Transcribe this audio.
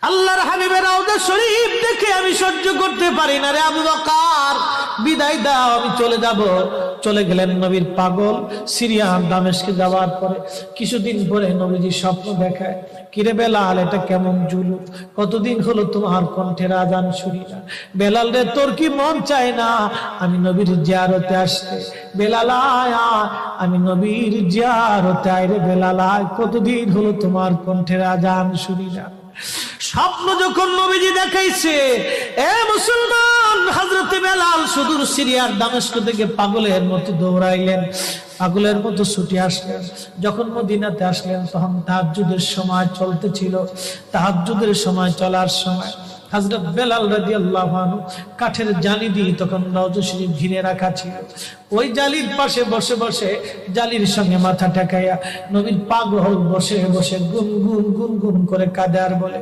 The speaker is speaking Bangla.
আল্লাহর হাবিবের রওজা শরীফ দেখে আমি সহ্য করতে পারি না রে আবু বকর, বিদায় দাও, আমি চলে যাব। চলে গেলেন নবীর পাগল। সিরিয়া দামেস্কে যাওয়ার পরে কিছুদিন পরে নবীজি স্বপ্ন দেখায়, কিরে বেলাল, এটা কেমন জুলুম, কতদিন হলো তোমার কণ্ঠের আজান শুনি না। বেলাল রে, তোর কি মন চায় না আমি নবীর জিয়ারতে আসতে? বেলাল আয়, আমি নবীর জিয়ারতে আয় রে বেলাল আয়, কতদিন হলো তোমার কণ্ঠের আজান শুনি না। স্বপ্ন যখন নবীজি দেখাইছে, এ মুসলমান, হযরতে বেলাল সুদূর সিরিয়ার দামেস্ক থেকে পাগলের মতো দৌড়াইলেন, পাগলের মতো ছুটে আসলেন। যখন মদিনাতে আসলেন তখন তাহাজ্জুদের সময় চলতেছিল। তাহাজ্জুদের সময় চলার সময় হযরত বেলাল রাদিয়াল্লাহু আনহু কাঠের জালি দিয়ে তখন রওজা শরীফ ঘিরে রাখা ছিল। ওই জালির পাশে বসে বসে জালির সঙ্গে মাথা ঠেকাইয়া নবীর পাগল বসে বসে গুনগুন গুনগুন করে কাঁদে আর বলে,